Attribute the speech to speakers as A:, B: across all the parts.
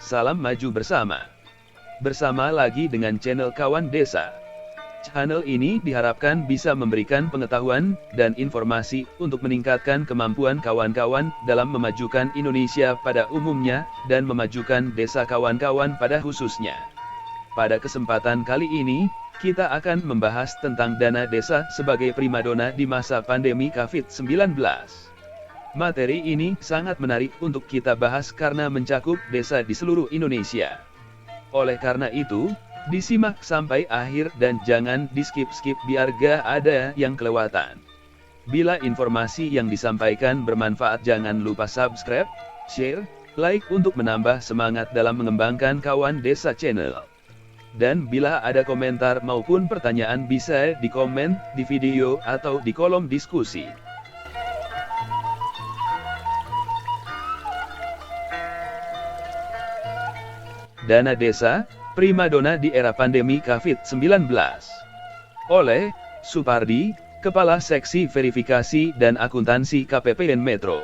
A: Salam maju bersama. Bersama lagi dengan channel Kawan Desa. Channel ini diharapkan bisa memberikan pengetahuan dan informasi untuk meningkatkan kemampuan kawan-kawan dalam memajukan Indonesia pada umumnya dan memajukan desa kawan-kawan pada khususnya. Pada kesempatan kali ini, kita akan membahas tentang dana desa sebagai primadona di masa pandemi COVID-19. Materi ini sangat menarik untuk kita bahas karena mencakup desa di seluruh Indonesia. Oleh karena itu, disimak sampai akhir dan jangan di-skip-skip biar gak ada yang kelewatan. Bila informasi yang disampaikan bermanfaat jangan lupa subscribe, share, like untuk menambah semangat dalam mengembangkan Kawan Desa Channel. Dan bila ada komentar maupun pertanyaan bisa di komen di video atau di kolom diskusi. Dana desa, primadona di era pandemi COVID-19. Oleh Supardi, Kepala Seksi Verifikasi dan Akuntansi KPPN Metro.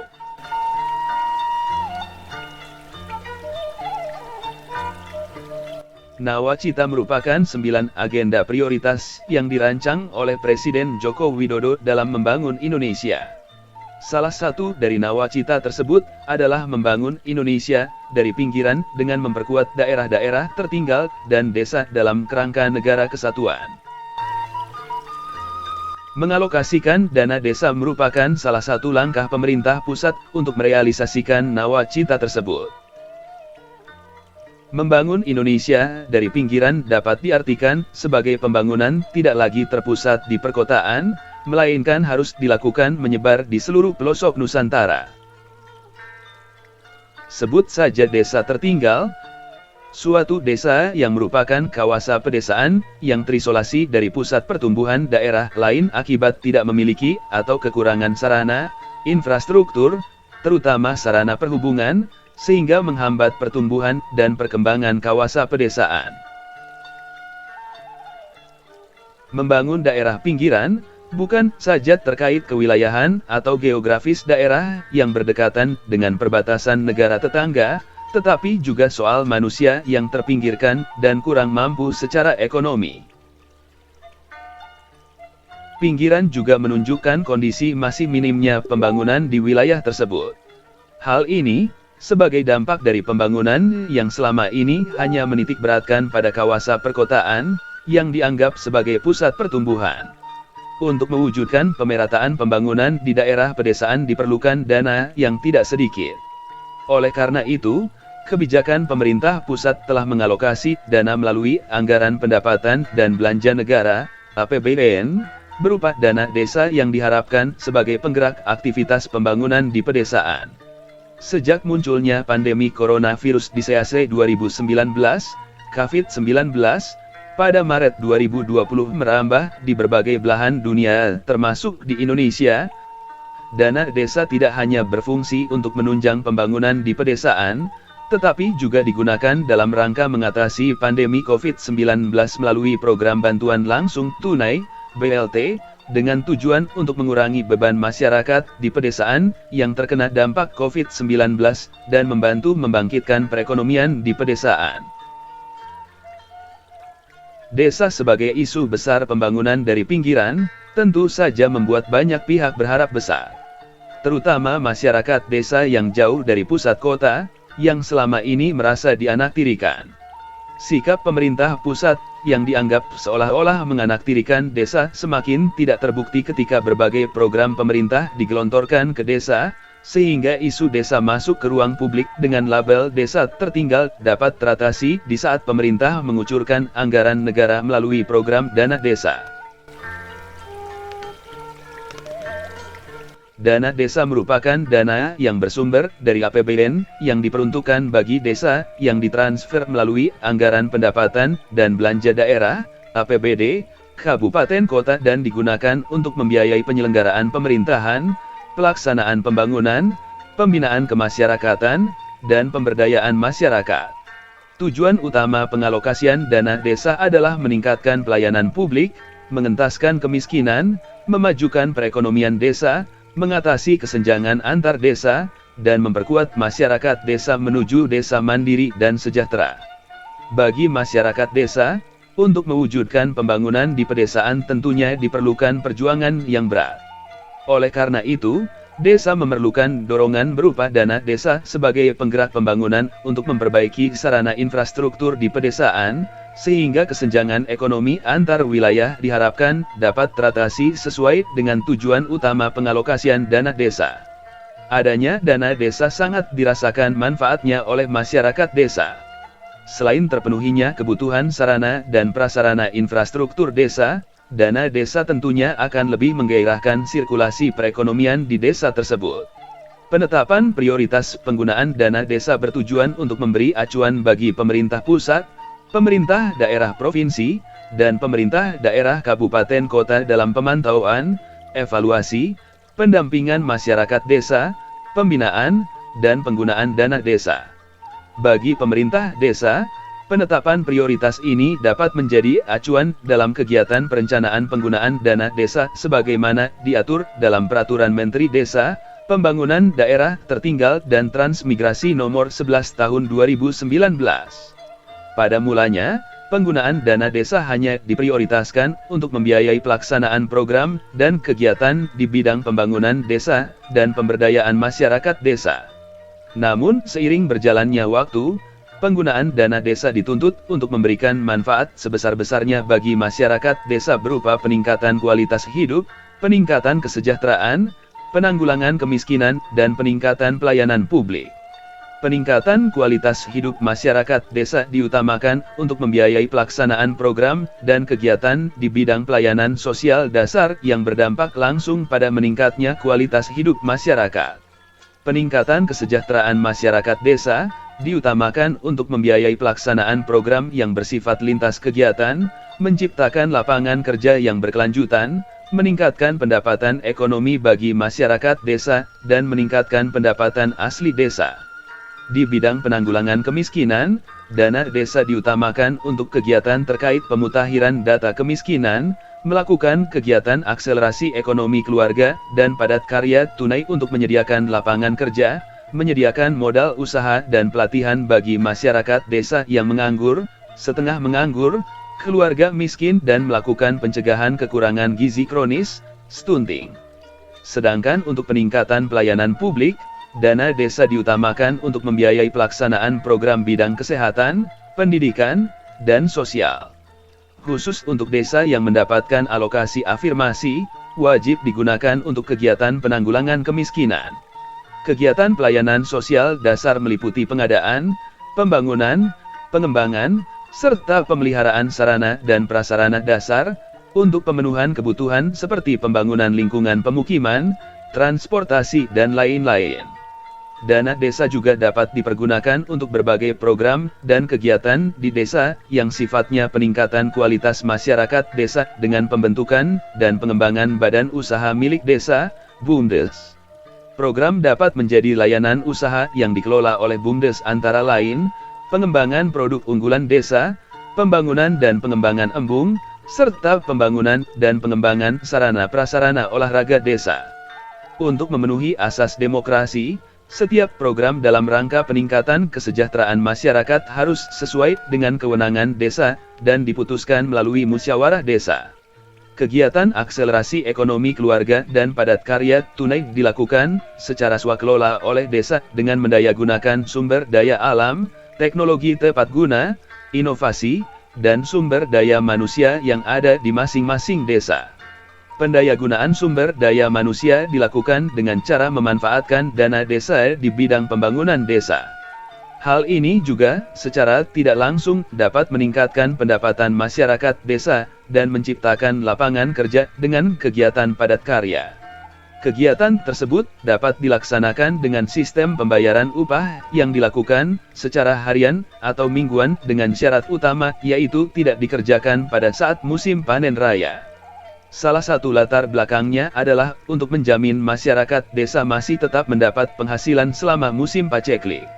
A: Nawacita merupakan 9 agenda prioritas yang dirancang oleh Presiden Joko Widodo dalam membangun Indonesia. Salah satu dari nawacita tersebut adalah membangun Indonesia dari pinggiran dengan memperkuat daerah-daerah tertinggal dan desa dalam kerangka negara kesatuan. Mengalokasikan dana desa merupakan salah satu langkah pemerintah pusat untuk merealisasikan nawacita tersebut. Membangun Indonesia dari pinggiran dapat diartikan sebagai pembangunan tidak lagi terpusat di perkotaan, melainkan harus dilakukan menyebar di seluruh pelosok Nusantara. Sebut saja desa tertinggal, suatu desa yang merupakan kawasan pedesaan yang terisolasi dari pusat pertumbuhan daerah lain akibat tidak memiliki atau kekurangan sarana, infrastruktur, terutama sarana perhubungan, sehingga menghambat pertumbuhan dan perkembangan kawasan pedesaan. Membangun daerah pinggiran bukan saja terkait kewilayahan atau geografis daerah yang berdekatan dengan perbatasan negara tetangga, tetapi juga soal manusia yang terpinggirkan dan kurang mampu secara ekonomi. Pinggiran juga menunjukkan kondisi masih minimnya pembangunan di wilayah tersebut. Hal ini sebagai dampak dari pembangunan yang selama ini hanya menitik beratkan pada kawasan perkotaan yang dianggap sebagai pusat pertumbuhan. Untuk mewujudkan pemerataan pembangunan di daerah pedesaan diperlukan dana yang tidak sedikit. Oleh karena itu, kebijakan pemerintah pusat telah mengalokasi dana melalui Anggaran Pendapatan dan Belanja Negara, APBN, berupa dana desa yang diharapkan sebagai penggerak aktivitas pembangunan di pedesaan. Sejak munculnya pandemi coronavirus di SEASE 2019, COVID-19, pada Maret 2020 merambah di berbagai belahan dunia termasuk di Indonesia. Dana desa tidak hanya berfungsi untuk menunjang pembangunan di pedesaan, tetapi juga digunakan dalam rangka mengatasi pandemi COVID-19 melalui program bantuan langsung tunai, BLT, dengan tujuan untuk mengurangi beban masyarakat di pedesaan yang terkena dampak COVID-19 dan membantu membangkitkan perekonomian di pedesaan. Desa sebagai isu besar pembangunan dari pinggiran, tentu saja membuat banyak pihak berharap besar. Terutama masyarakat desa yang jauh dari pusat kota, yang selama ini merasa dianaktirikan. Sikap pemerintah pusat, yang dianggap seolah-olah menganaktirikan desa semakin tidak terbukti ketika berbagai program pemerintah digelontorkan ke desa, sehingga isu desa masuk ke ruang publik dengan label desa tertinggal dapat teratasi di saat pemerintah mengucurkan anggaran negara melalui program dana desa. Dana desa merupakan dana yang bersumber dari APBN yang diperuntukkan bagi desa yang ditransfer melalui Anggaran Pendapatan dan Belanja Daerah, APBD, kabupaten kota dan digunakan untuk membiayai penyelenggaraan pemerintahan, pelaksanaan pembangunan, pembinaan kemasyarakatan, dan pemberdayaan masyarakat. Tujuan utama pengalokasian dana desa adalah meningkatkan pelayanan publik, mengentaskan kemiskinan, memajukan perekonomian desa, mengatasi kesenjangan antar desa, dan memperkuat masyarakat desa menuju desa mandiri dan sejahtera. Bagi masyarakat desa, untuk mewujudkan pembangunan di pedesaan tentunya diperlukan perjuangan yang berat. Oleh karena itu, desa memerlukan dorongan berupa dana desa sebagai penggerak pembangunan untuk memperbaiki sarana infrastruktur di pedesaan, sehingga kesenjangan ekonomi antar wilayah diharapkan dapat teratasi sesuai dengan tujuan utama pengalokasian dana desa. Adanya dana desa sangat dirasakan manfaatnya oleh masyarakat desa. Selain terpenuhinya kebutuhan sarana dan prasarana infrastruktur desa, dana desa tentunya akan lebih menggairahkan sirkulasi perekonomian di desa tersebut. Penetapan prioritas penggunaan dana desa bertujuan untuk memberi acuan bagi pemerintah pusat, pemerintah daerah provinsi, dan pemerintah daerah kabupaten kota dalam pemantauan, evaluasi, pendampingan masyarakat desa, pembinaan, dan penggunaan dana desa. Bagi pemerintah desa, penetapan prioritas ini dapat menjadi acuan dalam kegiatan perencanaan penggunaan dana desa sebagaimana diatur dalam Peraturan Menteri Desa, Pembangunan Daerah Tertinggal dan Transmigrasi Nomor 11 Tahun 2019. Pada mulanya, penggunaan dana desa hanya diprioritaskan untuk membiayai pelaksanaan program dan kegiatan di bidang pembangunan desa dan pemberdayaan masyarakat desa. Namun, seiring berjalannya waktu, penggunaan dana desa dituntut untuk memberikan manfaat sebesar-besarnya bagi masyarakat desa berupa peningkatan kualitas hidup, peningkatan kesejahteraan, penanggulangan kemiskinan, dan peningkatan pelayanan publik. Peningkatan kualitas hidup masyarakat desa diutamakan untuk membiayai pelaksanaan program dan kegiatan di bidang pelayanan sosial dasar yang berdampak langsung pada meningkatnya kualitas hidup masyarakat. Peningkatan kesejahteraan masyarakat desa diutamakan untuk membiayai pelaksanaan program yang bersifat lintas kegiatan, menciptakan lapangan kerja yang berkelanjutan, meningkatkan pendapatan ekonomi bagi masyarakat desa, dan meningkatkan pendapatan asli desa. Di bidang penanggulangan kemiskinan, dana desa diutamakan untuk kegiatan terkait pemutahiran data kemiskinan, melakukan kegiatan akselerasi ekonomi keluarga dan padat karya tunai untuk menyediakan lapangan kerja, menyediakan modal usaha dan pelatihan bagi masyarakat desa yang menganggur, setengah menganggur, keluarga miskin dan melakukan pencegahan kekurangan gizi kronis, stunting. Sedangkan untuk peningkatan pelayanan publik, dana desa diutamakan untuk membiayai pelaksanaan program bidang kesehatan, pendidikan, dan sosial. Khusus untuk desa yang mendapatkan alokasi afirmasi, wajib digunakan untuk kegiatan penanggulangan kemiskinan. Kegiatan pelayanan sosial dasar meliputi pengadaan, pembangunan, pengembangan, serta pemeliharaan sarana dan prasarana dasar, untuk pemenuhan kebutuhan seperti pembangunan lingkungan pemukiman, transportasi dan lain-lain. Dana desa juga dapat dipergunakan untuk berbagai program dan kegiatan di desa yang sifatnya peningkatan kualitas masyarakat desa dengan pembentukan dan pengembangan badan usaha milik desa, BUMDes. Program dapat menjadi layanan usaha yang dikelola oleh BUMDes antara lain, pengembangan produk unggulan desa, pembangunan dan pengembangan embung, serta pembangunan dan pengembangan sarana prasarana olahraga desa. Untuk memenuhi asas demokrasi, setiap program dalam rangka peningkatan kesejahteraan masyarakat harus sesuai dengan kewenangan desa dan diputuskan melalui musyawarah desa. Kegiatan akselerasi ekonomi keluarga dan padat karya tunai dilakukan secara swakelola oleh desa dengan mendayagunakan sumber daya alam, teknologi tepat guna, inovasi, dan sumber daya manusia yang ada di masing-masing desa. Pendayagunaan sumber daya manusia dilakukan dengan cara memanfaatkan dana desa di bidang pembangunan desa. Hal ini juga secara tidak langsung dapat meningkatkan pendapatan masyarakat desa dan menciptakan lapangan kerja dengan kegiatan padat karya. Kegiatan tersebut dapat dilaksanakan dengan sistem pembayaran upah yang dilakukan secara harian atau mingguan dengan syarat utama yaitu tidak dikerjakan pada saat musim panen raya. Salah satu latar belakangnya adalah untuk menjamin masyarakat desa masih tetap mendapat penghasilan selama musim paceklik.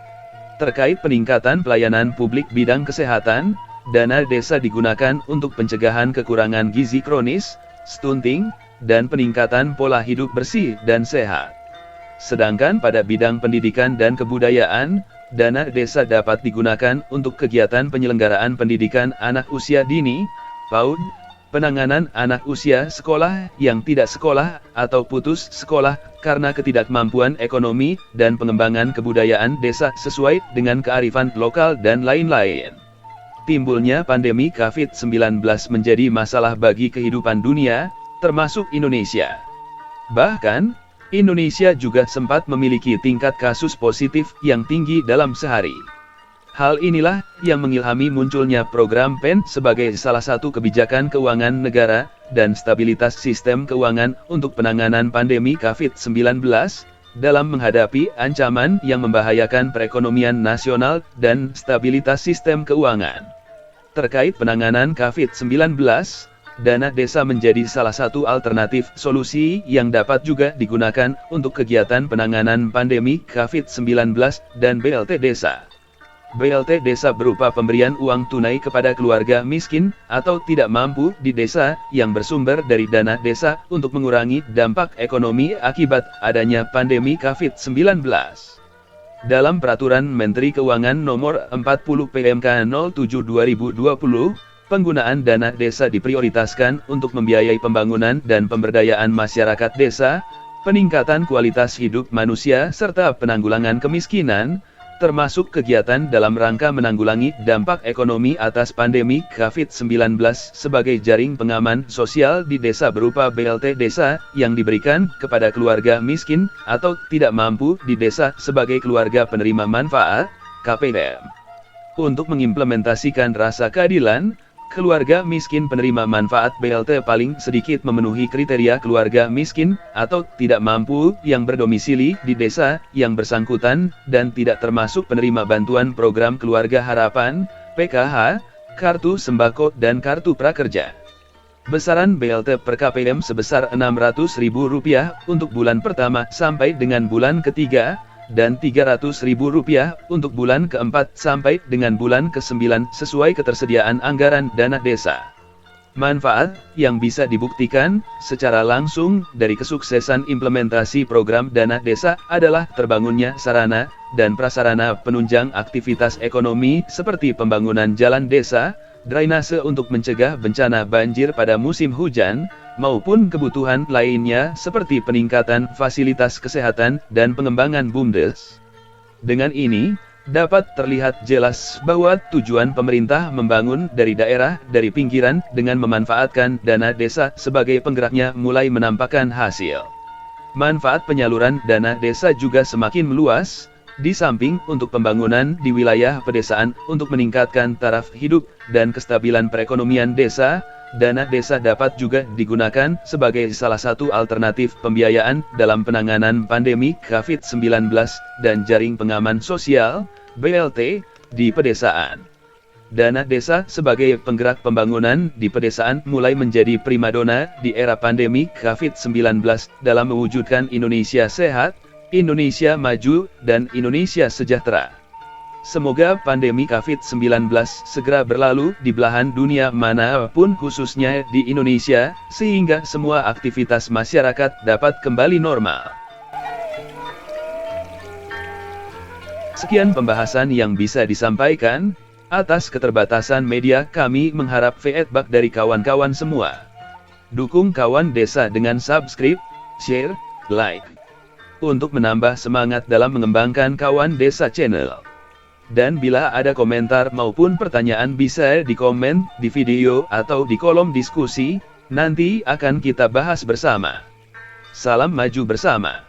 A: Terkait peningkatan pelayanan publik bidang kesehatan, dana desa digunakan untuk pencegahan kekurangan gizi kronis, stunting, dan peningkatan pola hidup bersih dan sehat. Sedangkan pada bidang pendidikan dan kebudayaan, dana desa dapat digunakan untuk kegiatan penyelenggaraan pendidikan anak usia dini, PAUD, penanganan anak usia sekolah yang tidak sekolah atau putus sekolah karena ketidakmampuan ekonomi dan pengembangan kebudayaan desa sesuai dengan kearifan lokal dan lain-lain. Timbulnya pandemi COVID-19 menjadi masalah bagi kehidupan dunia, termasuk Indonesia. Bahkan, Indonesia juga sempat memiliki tingkat kasus positif yang tinggi dalam sehari. Hal inilah yang mengilhami munculnya program PEN sebagai salah satu kebijakan keuangan negara dan stabilitas sistem keuangan untuk penanganan pandemi COVID-19 dalam menghadapi ancaman yang membahayakan perekonomian nasional dan stabilitas sistem keuangan. Terkait penanganan COVID-19, dana desa menjadi salah satu alternatif solusi yang dapat juga digunakan untuk kegiatan penanganan pandemi COVID-19 dan BLT Desa. BLT Desa berupa pemberian uang tunai kepada keluarga miskin atau tidak mampu di desa yang bersumber dari dana desa untuk mengurangi dampak ekonomi akibat adanya pandemi COVID-19. Dalam Peraturan Menteri Keuangan Nomor 40 PMK 07/2020, penggunaan dana desa diprioritaskan untuk membiayai pembangunan dan pemberdayaan masyarakat desa, peningkatan kualitas hidup manusia serta penanggulangan kemiskinan, termasuk kegiatan dalam rangka menanggulangi dampak ekonomi atas pandemi COVID-19 sebagai jaring pengaman sosial di desa berupa BLT Desa yang diberikan kepada keluarga miskin atau tidak mampu di desa sebagai keluarga penerima manfaat, KPM. Untuk mengimplementasikan rasa keadilan, keluarga miskin penerima manfaat BLT paling sedikit memenuhi kriteria keluarga miskin atau tidak mampu yang berdomisili di desa yang bersangkutan dan tidak termasuk penerima bantuan program Keluarga Harapan, PKH, Kartu Sembako dan Kartu Prakerja. Besaran BLT per KPM sebesar Rp600.000 untuk bulan pertama sampai dengan bulan ketiga, dan Rp300.000 untuk bulan keempat sampai dengan bulan ke-9 sesuai ketersediaan anggaran dana desa. Manfaat yang bisa dibuktikan secara langsung dari kesuksesan implementasi program dana desa adalah terbangunnya sarana dan prasarana penunjang aktivitas ekonomi seperti pembangunan jalan desa, drainase untuk mencegah bencana banjir pada musim hujan, maupun kebutuhan lainnya seperti peningkatan fasilitas kesehatan dan pengembangan BUMDes. Dengan ini, dapat terlihat jelas bahwa tujuan pemerintah membangun dari daerah dari pinggiran dengan memanfaatkan dana desa sebagai penggeraknya mulai menampakkan hasil. Manfaat penyaluran dana desa juga semakin meluas, di samping untuk pembangunan di wilayah pedesaan untuk meningkatkan taraf hidup dan kestabilan perekonomian desa, dana desa dapat juga digunakan sebagai salah satu alternatif pembiayaan dalam penanganan pandemi COVID-19 dan jaring pengaman sosial, BLT, di pedesaan. Dana desa sebagai penggerak pembangunan di pedesaan mulai menjadi primadona di era pandemi COVID-19 dalam mewujudkan Indonesia sehat, Indonesia maju, dan Indonesia sejahtera. Semoga pandemi COVID-19 segera berlalu di belahan dunia manapun khususnya di Indonesia, sehingga semua aktivitas masyarakat dapat kembali normal. Sekian pembahasan yang bisa disampaikan. Atas keterbatasan media kami mengharap feedback dari kawan-kawan semua. Dukung kawan desa dengan subscribe, share, like. Untuk menambah semangat dalam mengembangkan kawan desa channel. Dan bila ada komentar maupun pertanyaan bisa dikomen di video atau di kolom diskusi, nanti akan kita bahas bersama. Salam maju bersama.